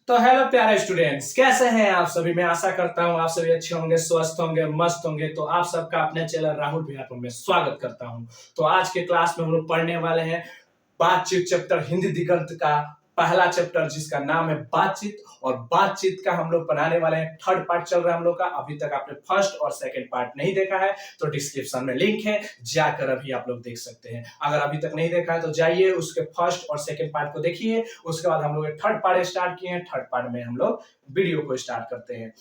तो हेलो प्यारे स्टूडेंट्स, कैसे हैं आप सभी। मैं आशा करता हूं आप सभी अच्छे होंगे, स्वस्थ होंगे, मस्त होंगे। तो आप सबका अपने चैनल राहुल भैया पर मैं स्वागत करता हूं। तो आज के क्लास में हम लोग पढ़ने वाले हैं बातचीत चैप्टर हिंदी दिगंत का पहला चैप्टर, जिसका नाम है बातचीत। और बातचीत का हम लोग बनाने वाले हैं थर्ड पार्ट चल रहा है हम लोग का। अभी तक आपने फर्स्ट और सेकंड पार्ट नहीं देखा है तो डिस्क्रिप्शन में लिंक है, जाकर अभी आप लोग देख सकते हैं। अगर अभी तक नहीं देखा है तो जाइए उसके फर्स्ट और सेकंड पार्ट को देखिए। उसके बाद हम लोग थर्ड पार्ट स्टार्ट किए हैं। थर्ड पार्ट में हम लोग वीडियो को स्टार्ट करते हैं।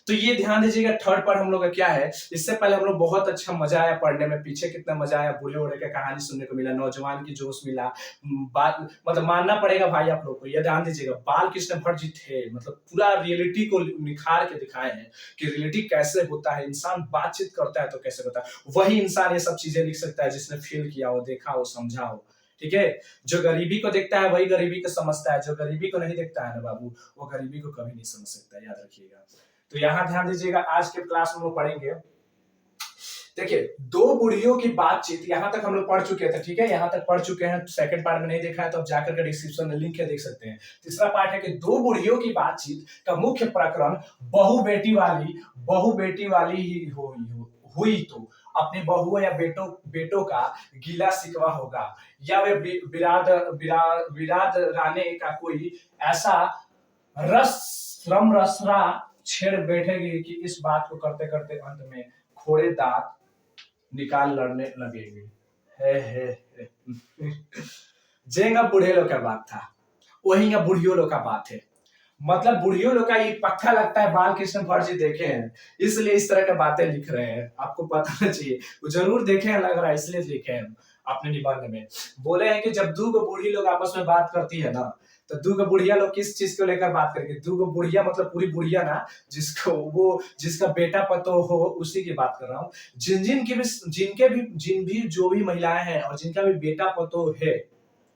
तो ये ध्यान दीजिएगा, थर्ड पार्ट हम लोग का क्या है। इससे पहले हम लोग बहुत अच्छा मजा आया पढ़ने में, पीछे कितना मजा आया, बूढ़े बूढ़े का कहानी सुनने को मिला, नौजवान की जोश मिला। बात मतलब मानना पड़ेगा भाई आप लोग को, ये ध्यान दीजिएगा, बाल कृष्ण भट्ट जी थे, मतलब पूरा रियलिटी को निखार के दिखाए हैं कि रियलिटी कैसे होता है, इंसान बातचीत करता है तो कैसे होता है। वही इंसान ये सब चीजें लिख सकता है जिसने फील किया हो, देखा हो, समझा हो। ठीक है, जो गरीबी को देखता है वही गरीबी को समझता है, जो गरीबी को नहीं देखता है ना बाबू, वो गरीबी को कभी नहीं समझ सकता, याद रखिएगा। तो यहाँ ध्यान दीजिएगा, आज के क्लास में हम लोग पढ़ेंगे। देखिए, दो बुढ़ियों की बातचीत, यहां तक हम लोग पढ़ चुके थे। ठीक है, यहां तक पढ़ चुके हैं। सेकंड पार्ट में नहीं देखा है तो आप जाकर के डिस्क्रिप्शन में लिंक है, देख सकते हैं। तीसरा पार्ट है कि दो बुढ़ियों की बातचीत का मुख्य प्रकरण बहु बेटी वाली ही हुई तो अपनी बहुओं या बेटों का गीला शिकवा होगा, या वे विराद राने का कोई ऐसा श्रम रसरा छेड़ बैठेगी कि इस बात को करते करते अंत में खोड़े दांत निकाल लड़ने लगेगी। है। जेंगा बूढ़े लोग का बात था, वही का बुढ़ियों लोग का बात है। मतलब बुढ़ियों लोग का ये पक्का लगता है बाल कृष्ण भट्ट जी देखे हैं, इसलिए इस तरह की बातें लिख रहे हैं। आपको पता नहीं चाहिए, वो जरूर देखे हैं लग रहा है, इसलिए लिखे हैं अपने निबंध में। बोले हैं कि जब दो बूढ़ी लोग आपस में बात करती है ना, तो दो बुढ़िया लोग किस चीज को लेकर बात करेंगे। दो बुढ़िया मतलब पूरी बुढ़िया ना, जिसका बेटा पतो हो, उसी की बात कर रहा हूँ। जिन भी जो भी महिलाएं हैं और जिनका भी बेटा पतो है,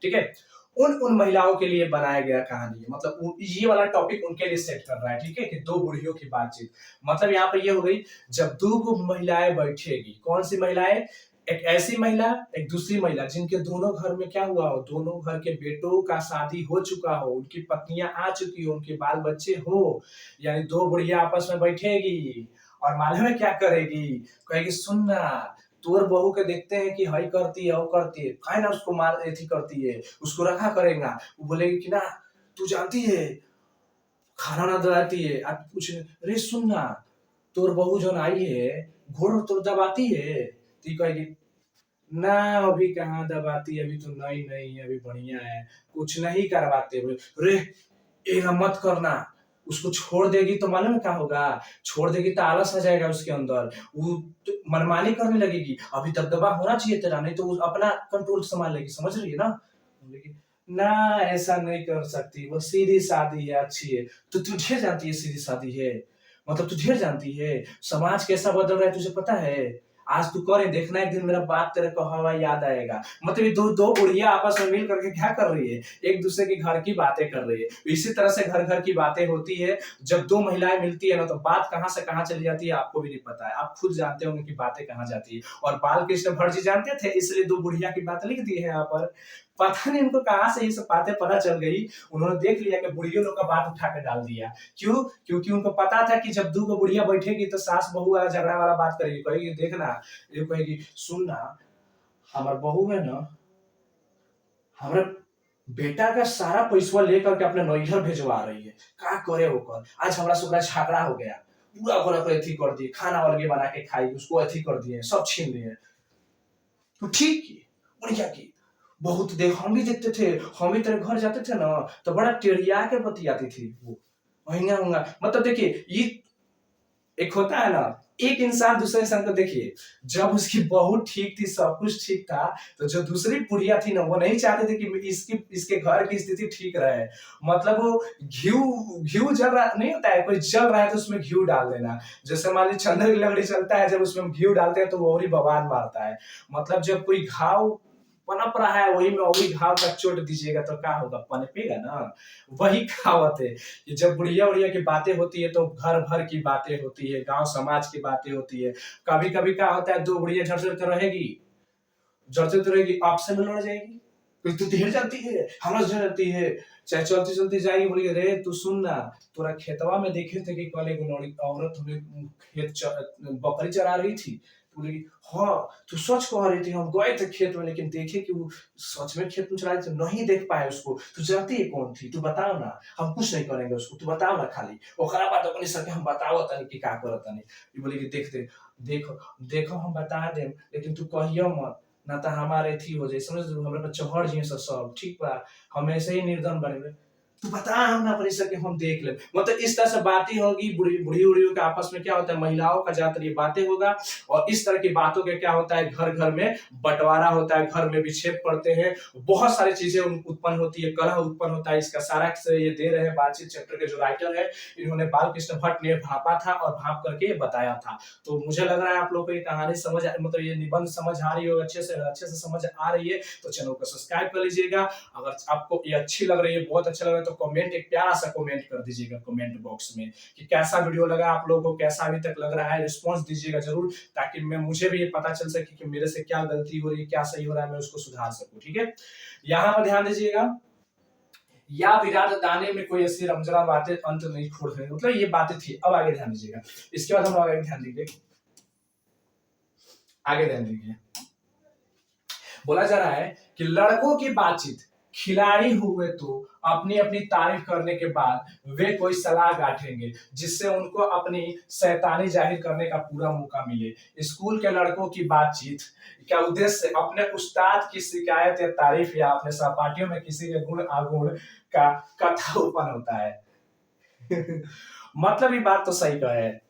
ठीक है, उन महिलाओं के लिए बनाया गया कहानी है। मतलब ये वाला टॉपिक उनके लिए सेट कर रहा है। ठीक है, कि दो बुढ़ियों की बातचीत। मतलब यहाँ पे ये हो गई, जब दो महिलाएं बैठेगी, कौन सी महिलाएं, एक ऐसी महिला, एक दूसरी महिला, जिनके दोनों घर में क्या हुआ हो, दोनों घर के बेटों का शादी हो चुका हो, उनकी पत्नियां आ चुकी हो, उनके बाल बच्चे हो, यानी दो बुढ़िया आपस में बैठेगी और मालूम है क्या करेगी, कहेगी सुनना, तोर बहू के देखते हैं कि हई करती है, वो करती है, काहे ना उसको मार ऐसी करती है, उसको रखा करेगा। वो बोलेगी कि ना, तू जानती है खाना ना दबाती है, अब कुछ अरे सुनना, तोर बहू जो आई है घोड़ तो दबाती है। तो कहेगी ना, अभी कहाँ दबाती है, अभी तो नई नई है, अभी बढ़िया है, कुछ नहीं करवाते। रे ये मत करना, उसको छोड़ देगी तो मालूम है क्या होगा, छोड़ देगी तो आलस आ जाएगा उसके अंदर, वो तो मनमानी करने लगेगी। अभी दबदबा होना चाहिए तेरा, नहीं तो वो अपना कंट्रोल संभाल लेगी, समझ रही है ना। बोलेगी ना, ऐसा नहीं कर सकती, वो सीधी सादी है, अच्छी है। तो तू ढेर जानती है सीधी सादी है, मतलब तू ढेर जानती है समाज कैसा बदल रहा है, तुझे पता है। आज तू करे देखना, एक दिन मेरा बात तेरे को हवा याद आएगा। मतलब ये दो बुढ़िया आपस में मिल करके क्या कर रही है, एक दूसरे के घर की बातें कर रही है। इसी तरह से घर घर की बातें होती है। जब दो महिलाएं मिलती है ना, तो बात कहां से कहां चली जाती है आपको भी नहीं पता है, आप खुद जानते होंगे कि बातें कहां जाती है। और बाल कृष्ण भट्ट जी जानते थे, इसलिए दो बुढ़िया की बात लिख दी है यहाँ पर। पता नहीं उनको कहां से ये सब बातें पता चल गई। उन्होंने देख लिया कि बुढ़ियों लोग का बात उठा के डाल दिया। क्यों? क्योंकि उनको पता था कि जब दो बुढ़िया बैठेगी तो सास बहू वाला झगड़ा वाला बात करेगी, कहेगी देखना, ये कहेगी सुनना, हमार बहू है ना, हमारे बेटा का सारा पैसा लेकर के अपने नैहर भेजवा रही है, का करे होकर। आज हमारा सुबह झगड़ा हो गया, पूरा घर को अथी कर दिए, खाना अलगे बना के खाई, उसको अथी कर दिए, सब छीन लिए। तो ठीक की, बढ़िया की। बहुत देख हम भी देखते थे, हम भी तेरे घर जाते थे ना, तो बड़ा टेढ़िया के बतियाती थी वो, महंगा होंगा। मतलब देखिए, ये एक होता है ना, एक इंसान दूसरे इंसान को, देखिए जब उसकी बहू ठीक थी, सब कुछ ठीक था, तो जो दूसरी बुढ़िया थी ना, वो नहीं चाहती थी कि इसके घर की स्थिति ठीक रहे। मतलब वो घी जल रहा नहीं होता है, कोई जल रहा है तो उसमें घी डाल देना। जैसे मान लीजिए चंदन की लकड़ी चलता है, जब उसमें घी डालते हैं तो वो और ही बवाल मारता है। मतलब जब कोई घाव पनप रहा है, वही में वही घाव का चोट दीजिएगा तो क्या होगा, पनपेगा ना। वही कहावत है कि जब बुढ़िया उड़िया की बातें होती है तो घर भर की बातें होती है, गांव समाज की बातें होती है। कभी कभी क्या होता है, दो बुढ़िया झड़झड़ तो रहेगी, आपसे में लड़ जाएगी, फिर तू ढेर जाती है, हमरा से जाती है। चाहे चलती चलती जाएगी, बोली रे तू सुन ना, तोरा खेतवा में देखे थे कि कल एगो लड़ी औरत हमें बकरी चरा रही थी। तो बोली हाँ, तू सच कह रही थी, हम गए थे खेत में लेकिन देखे कि वो सच में खेत में चरा रही थी, नहीं देख पाए उसको। तू जानती है कौन थी? तू बताओ ना, हम कुछ नहीं करेंगे उसको, तू बताओ ना खाली। ओकरा बाद अपने सके हम बताओ तनी कि का करत तनी। ये बोली कि देखते देखो देखो हम बता देम, लेकिन तू कहियो मत, ना तो हमारे थी हो जाए, समझ लो हमरा पे चढ़ जिए सब, ठीक बा? हम ऐसे ही निर्धन बने। तू बता, हम ना परिसर के हम देख ले। मतलब इस तरह से बातें होगी बुढ़ी बुढ़ी उड़ियों के आपस में, क्या होता है महिलाओं का ज्यादातर ये बातें होगा। और इस तरह की बातों के क्या होता है, घर घर में बंटवारा होता है, घर में विक्षेप पड़ते हैं, बहुत सारी चीजें उत्पन्न होती है, कलह उत्पन्न होता है। इसका सारा से ये दे रहे हैं बातचीत चैप्टर के जो राइटर है, इन्होंने बालकृष्ण भट्ट ने भापा था और भाप करके बताया था। तो मुझे लग रहा है आप लोग को ये कहानी समझ मतलब ये निबंध समझ आ रही हो, अच्छे से समझ आ रही है, तो चैनल को सब्सक्राइब कर लीजिएगा। अगर आपको ये अच्छी लग रही है, बहुत अच्छा लग रहा है, तो कमेंट, एक प्यारा सा कमेंट कर दीजिएगा कमेंट बॉक्स में कि कैसा वीडियो लगा आप लोगों को, कैसा अभी तक लग रहा है, रिस्पांस दीजिएगा जरूर, ताकि मैं मुझे भी ये पता चल सके कि मेरे से क्या गलती हो रही है, क्या सही हो रहा है, मैं उसको सुधार सकूं। ठीक है, यहाँ पर ध्यान दीजिएगा, या विराट दाने में कोई ऐसी रमजरा बातें अंत नहीं छोड़ रहे, मतलब ये बातें थी। अब आगे ध्यान दीजिएगा, इसके बाद हम आगे ध्यान दीजिए, आगे ध्यान दीजिए। बोला जा रहा है कि लड़कों की बातचीत, खिलाड़ी हुए तो अपनी अपनी तारीफ करने के बाद वे कोई सलाह गांठेंगे जिससे उनको अपनी शैतानी जाहिर करने का पूरा मौका मिले। स्कूल के लड़कों की बातचीत का उद्देश्य अपने उस्ताद की शिकायत या तारीफ, या अपने सहपाठियों में किसी के गुण अवगुण का कथा उत्पन्न होता है। मतलब ये बात तो सही कहा है।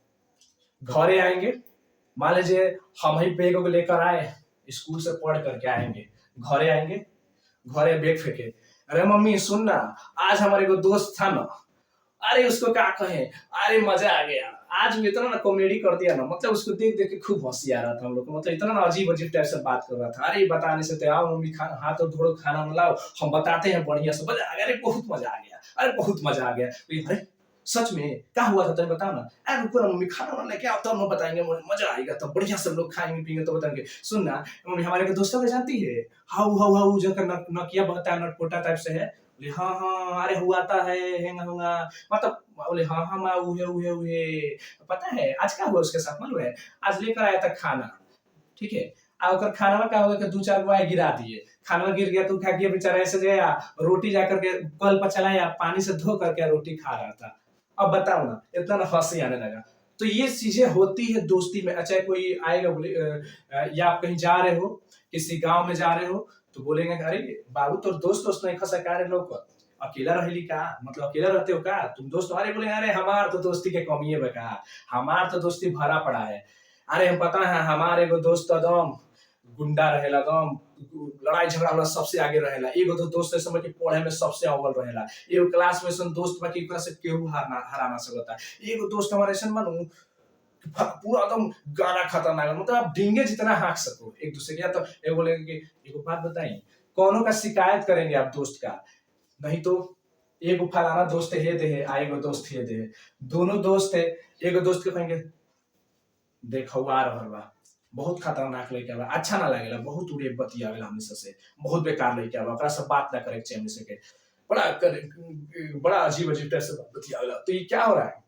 घरे आएंगे, मान लीजिए हम ही बैग को लेकर आए, स्कूल से पढ़ करके आएंगे, घरे आएंगे, घरे बैग फेंके, अरे मम्मी सुन ना, आज हमारे को दोस्त था ना, अरे उसको क्या कहे, अरे मजा आ गया, आज भी इतना ना कॉमेडी कर दिया ना, मतलब उसको देख देख के खूब हंसी आ रहा था हम लोग को, मतलब इतना ना अजीब अजीब टाइप से बात कर रहा था। अरे बताने से तो आओ मम्मी, खाना हाथ और धोड़ो, खाना लाओ, हम बताते हैं बढ़िया से, मजा आ गया, अरे बहुत मजा आ गया, अरे बहुत मजा आ गया। अरे सच में क्या हुआ था, तुम्हें बताओ ना। अरे रुको ना मम्मी, खाना वाना लेके आओ तब हम बताएंगे, मजा आएगा, तब बढ़िया सब लोग खाएंगे पीएंगे तो बताएंगे। सुन ना मम्मी, हमारे के दोस्तों को जानती है, हाउ हाउ हाउ जो कर नकिया बहता है, नटपोटा टाइप से है। बोले हाँ हाँ, अरे हुआ था है, हेंगा होगा, मतलब बोले हाँ हाँ माँ, उहे उहे उहे। पता है आज क्या हुआ उसके साथ मालूम है? आज लेकर आया था खाना, ठीक है, और खाना में क्या होगा कि दो चार बुआई गिरा दिए, खाना में गिर गया तो खा गया बेचारा, ऐसे गया रोटी जाकर के कल पर चलाया, पानी से धो करके रोटी खा रहा था। अब बताओ ना, इतना ना हंसी आने लगा। तो ये चीजें होती है दोस्ती में। अच्छा कोई आएगा बोले या आप कहीं जा रहे हो, किसी गांव में जा रहे हो, तो बोलेंगे अरे बाबू तो दोस्त दोस्त नहीं खसा का लोग, अकेला रहेली का, मतलब अकेला रहते हो का तुम दोस्त? अरे बोले अरे हमार तो दोस्ती के कमी है बेका, हमार तो दोस्ती भरा पड़ा है। अरे हम पता है हमारे एगो दोस्त एकदम गुंडा रहेला, एकदम लड़ाई झगड़ा वाला सबसे आगे रहेला, एगो तो दोस्त है समय के पढ़े में सबसे अव्वल रहेला, एगो क्लास में सन दोस्त बाकी क्लास से केहू हरा ना सकता, एगो दोस्त हमारे ऐसा मानू पूरा एकदम गाना खतरनाक, मतलब आप डिंगे जितना हाँक सको एक दूसरे के। या तो एगो बोलेंगे कि एगो बात बताई, कौनों का शिकायत करेंगे आप दोस्त का, नहीं तो एगो फलाना दोस्त है दे है, एगो दोस्त है दे है, दोनों दोस्त है, एगो दोस्त के कहेंगे देखौआ रहल बा, बहुत खतरनाक लड़का बा, अच्छा ना लगेला, बहुत उड़े बतियावेला हमेशा से, बहुत बेकार लड़का बा, ओकरा से बात ना करे चाहिए हमेशा के, बड़ा अजीब अजीब टाइप से बतियावेला। तो ये क्या हो रहा है,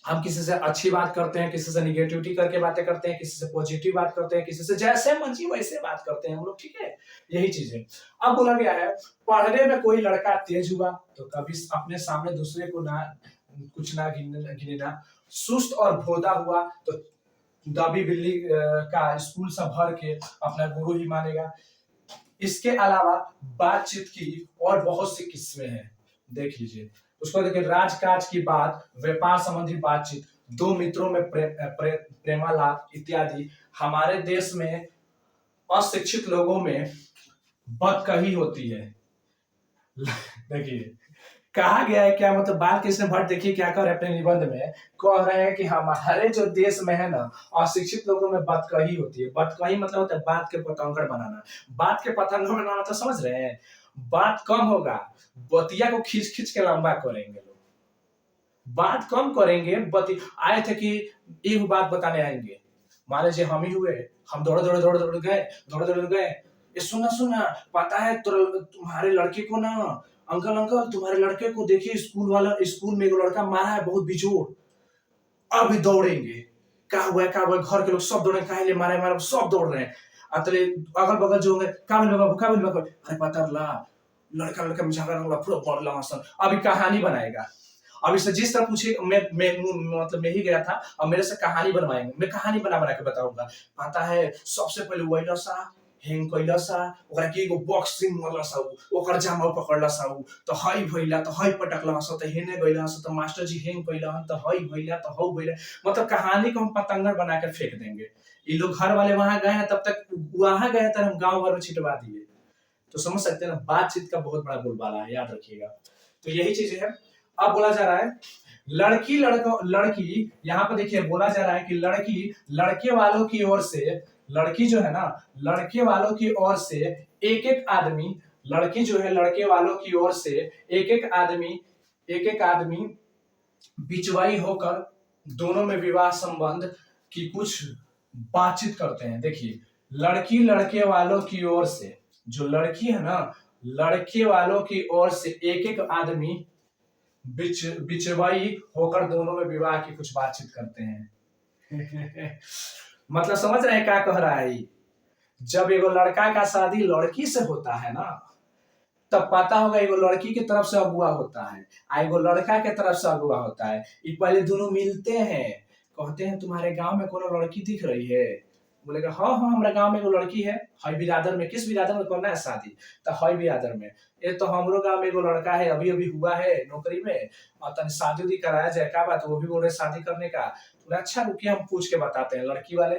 हम किसी से अच्छी बात करते हैं, किसी से निगेटिविटी करके बातें करते हैं, किसी से पॉजिटिव बात करते हैं, किसी से जैसे मर्जी वैसे बात करते हैं हम लोग, ठीक है, यही चीज है। अब बोला गया है पढ़ने में कोई लड़का तेज हुआ तो कभी अपने सामने दूसरे को ना कुछ ना गिनना, सुस्त और भोदा हुआ तो दबी बिल्ली का स्कूल से भर के अपना गुरु ही मानेगा। इसके अलावा बातचीत की और बहुत सी किस्में हैं, देख लीजिए। उसको देखिए, राजकाज की बात, व्यापार संबंधी बातचीत, दो मित्रों में प्रेमालाप इत्यादि। हमारे देश में अशिक्षित लोगों में बदकही होती है। देखिए कहा गया है क्या, मतलब बालकृष्ण भट्ट देखिए क्या कर रहे अपने निबंध में, कह रहे हैं कि हमारे जो देश में है ना, अशिक्षित लोगों में बदकही होती है। बदकही मतलब होता है बात के पतंगड़ बनाना, बात के पतंगड़ बनाना, तो समझ रहे हैं, बात कम होगा, बतिया को खींच खींच के लंबा करेंगे लोग, बात कम करेंगे। आए थे कि एक बात बताने आएंगे, मान लीजिए हम ही हुए, हम दौड़ दौड़ दौड़ दौड़ गए, दौड़ दौड़ गए, ये सुना सुना, पता है तुम्हारे लड़के को ना, अंकल अंकल तुम्हारे लड़के को देखिए, स्कूल में एक लड़का मारा है बहुत बिजोड़। अभी दौड़ेंगे, क्या हुआ है क्या हुआ है, घर के लोग सब दौड़े, काहे मारे मारे सब दौड़ रहे हैं। अतरे अगल बगल जो होंगे, का बोल बाबू, अरे पता ला लड़का लड़का में झगड़ा होगा, पूरा बढ़ला हसन। अभी कहानी बनाएगा, अभी से जिस तरह पूछे, मतलब मैं ही गया था, अब मेरे से कहानी बनवाएंगे, मैं कहानी बना बना के बताऊंगा। पता है सबसे पहले वही सा हेंग कैला सा, ओकरा के एगो बॉक्सिंग वाला सा, ओकर जामा पकड़ला सा, तो हई भइला तो हई पटकला सा, तो हेने गइला सा, तो मास्टर जी हेंग कैला तो हई भइला तो हौ भइला। मतलब कहानी को हम पतंगर बना के फेंक देंगे। ये लोग घर वाले वहां गए हैं, तब तक वहां गए थे, हम गांव भर में छिटवा दिए। तो समझ सकते हैं ना, बातचीत का बहुत बड़ा बोलबाला है, याद रखिएगा। तो यही चीज है। अब बोला जा रहा है लड़की, यहाँ पे देखिए बोला जा रहा है कि लड़की लड़के वालों की ओर से, लड़की जो है ना, लड़के वालों की ओर से एक एक आदमी, लड़की जो है लड़के वालों की ओर से एक एक आदमी बिचवाई होकर दोनों में विवाह संबंध की कुछ बातचीत करते हैं। देखिए, लड़की लड़के वालों की ओर से, जो लड़की है ना, लड़के वालों की ओर से एक एक आदमी बिचवाई होकर दोनों में विवाह की कुछ बातचीत करते हैं। मतलब समझ रहे हैं क्या कह रहा है? जब एगो लड़का का शादी लड़की से होता है ना, तब पता होगा एगो लड़की की तरफ से अगुआ होता है, एगो लड़का के तरफ से अगुआ होता है। ये पहले दोनों मिलते हैं, कहते हैं तुम्हारे गांव में कोनो लड़की दिख रही है? बोलेगा हाँ हाँ हमारे गांव में एगो लड़की है, हई बिरादर में। किस बिरादर में करना है शादी? तो हई बिरादर में। ये तो हमरो गांव में एगो लड़का है, अभी अभी हुआ है नौकरी में, और तन शादी उदी कराया जाए, क्या बात? वो भी बोल रहे शादी करने का। बोले अच्छा रुकिए हम पूछ के बताते हैं। लड़की वाले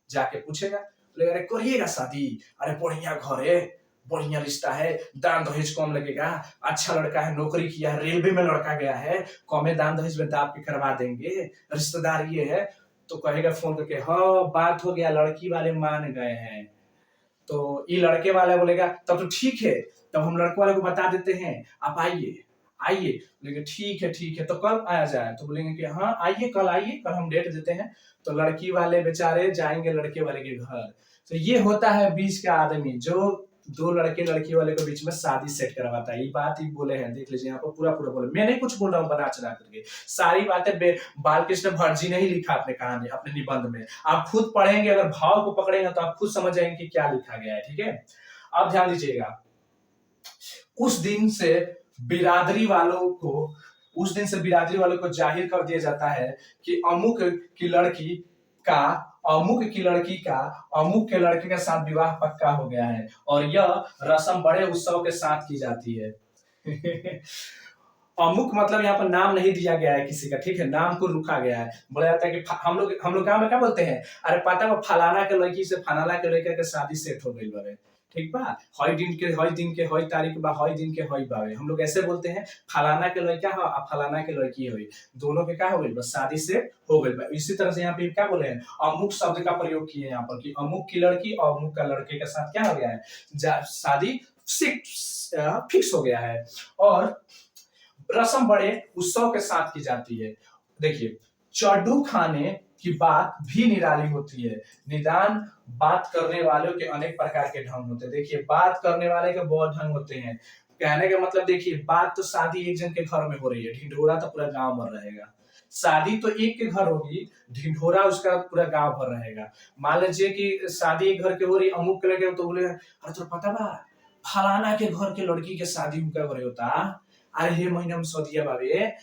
जाके पूछेगा, बोले अरे करिएगा शादी, अरे बढ़िया घर है, बढ़िया रिश्ता है, दान दहेज कम लगेगा, अच्छा लड़का है, नौकरी किया है, रेलवे में लड़का गया है, कमे दान दहेज में दाप के करवा देंगे, रिश्तेदार ये है। तो कहेगा फोन करके हाँ बात हो गया, लड़की वाले मान गए हैं। तो ये लड़के वाला बोलेगा तब तो ठीक है, तब हम लड़के वाले को बता देते हैं, आप आइए आइए। बोलेंगे ठीक है, तो कल आया जाए? तो बोलेंगे कि हाँ आइए, कल आइए, कल हम डेट देते हैं। तो लड़की वाले बेचारे जाएंगे लड़के वाले के घर। तो ये होता है बीच का आदमी, जो दो लड़के लड़की वाले के बीच में शादी सेट करवाता है। ये बात ही बोले हैं, देख लीजिए यहाँ पर पूरा पूरा बोले, मैं नहीं कुछ बोल रहा हूँ बना चढ़ा करके, सारी बातें बालकृष्ण भट्ट जी ने ही लिखा अपने कहानी, अपने निबंध में। आप खुद पढ़ेंगे, अगर भाव को पकड़ेंगे तो आप खुद समझ जाएंगे कि क्या लिखा गया है। ठीक है, अब ध्यान दीजिएगा। उस दिन से बिरादरी वालों को जाहिर कर दिया जाता है कि अमुक की लड़की का अमुक के लड़के के साथ विवाह पक्का हो गया है, और यह रस्म बड़े उत्सव के साथ की जाती है। अमुक मतलब यहाँ पर नाम नहीं दिया गया है किसी का, ठीक है, नाम को रुका गया है। बोला जाता है कि हम लोग गाँव में क्या बोलते हैं, अरे पता है फलाना के लड़की से फलाना के लड़के के शादी सेट हो गई बारे, ठीक बा, हई दिन के हई तारीख बा, हई दिन के हई बावे, हम लोग ऐसे बोलते हैं। फलाना के लड़का है और फलाना के लड़की हुई, दोनों के क्या हो गई, बस शादी से हो गई बा। इसी तरह से यहाँ पे क्या बोले हैं, अमुक शब्द का प्रयोग किए यहाँ पर कि अमुक की लड़की और अमुक का लड़के के साथ क्या हो गया है, शादी फिक्स हो गया है। और रस्म बड़े उत्सव के साथ की जाती है। देखिए, चड्डू खाने की बात भी निराली होती है, निदान बात करने वालों के अनेक प्रकार के ढंग होते हैं। देखिए, बात करने वाले के बहुत ढंग होते हैं। कहने का मतलब देखिए, बात तो शादी एक जन के घर में हो रही है, ढिंढोरा तो पूरा गांव भर रहेगा। शादी तो एक के घर होगी, ढिंढोरा उसका पूरा गांव भर रहेगा। मान लीजिए कि शादी एक घर के हो रही, अमुक के लड़के, तो बोले अरे तो पता बा फलाना के घर के लड़की के शादी उनका घर होता, अरे ये महीना में सदिया बाबे,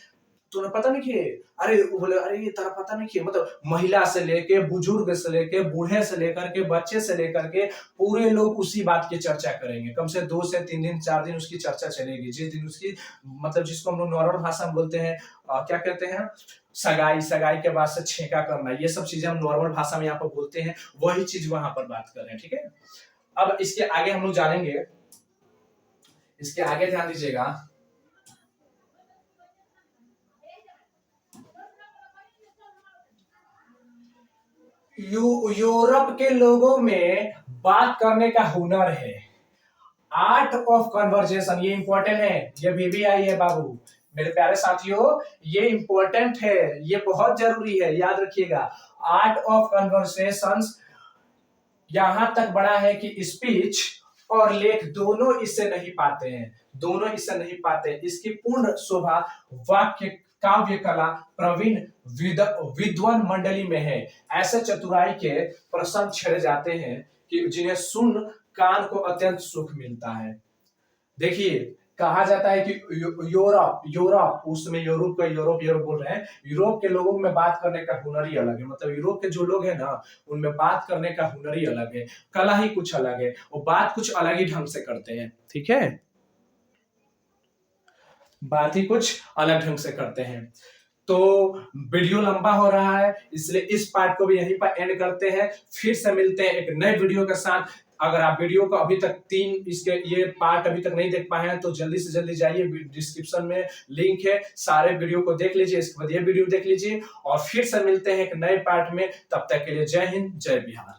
तुम्हें पता नहीं कि, अरे बोले अरे ये तारा पता नहीं कि, मतलब महिला से लेके बुजुर्ग से लेके बूढ़े से लेकर के बच्चे से लेकर के पूरे लोग उसी बात की चर्चा करेंगे। कम से 2 से 3 दिन 4 दिन उसकी चर्चा चलेगी। जिस दिन उसकी, मतलब जिसको हम लोग नॉर्मल भाषा में बोलते हैं, क्या कहते हैं, सगाई के बाद से छेका करना, ये सब चीजें हम नॉर्मल भाषा में यहाँ पर बोलते हैं, वही चीज वहां पर बात कर रहे हैं। ठीक है, अब इसके आगे हम लोग जानेंगे, इसके आगे ध्यान दीजिएगा। यूरोप के लोगों में बात करने का हुनर है, आर्ट ऑफ कन्वर्जेशन, ये इंपॉर्टेंट है, ये भी आई है बाबू मेरे प्यारे साथियों, ये इंपॉर्टेंट है, ये बहुत जरूरी है, याद रखिएगा। आर्ट ऑफ कन्वर्सेशन यहां तक बड़ा है कि स्पीच और लेख दोनों इससे नहीं पाते हैं, दोनों इससे नहीं पाते। इसकी पूर्ण शोभा वाक्य काव्य कला प्रवीण विद्वान मंडली में है। ऐसे चतुराई के प्रसंग छेड़े जाते हैं कि जिन्हें सुन कान को अत्यंत सुख मिलता है। देखिए, कहा जाता है कि यूरोप यूरोप उसमें यूरोप का यूरोप यूरोप बोल रहे हैं, यूरोप के लोगों में बात करने का हुनर ही अलग है। मतलब यूरोप के जो लोग हैं ना, उनमें बात करने का हुनर ही अलग है, कला ही कुछ अलग है, वो बात कुछ अलग ही ढंग से करते हैं। ठीक है, बात ही कुछ अलग ढंग से करते हैं। तो वीडियो लंबा हो रहा है, इसलिए इस पार्ट को भी यहीं पर एंड करते हैं। फिर से मिलते हैं एक नए वीडियो के साथ। अगर आप वीडियो को अभी तक इसके ये पार्ट अभी तक नहीं देख पाए हैं तो जल्दी से जल्दी जाइए, डिस्क्रिप्शन में लिंक है, सारे वीडियो को देख लीजिए, इसके बाद ये वीडियो देख लीजिए और फिर से मिलते हैं एक नए पार्ट में। तब तक के लिए जय हिंद, जय बिहार।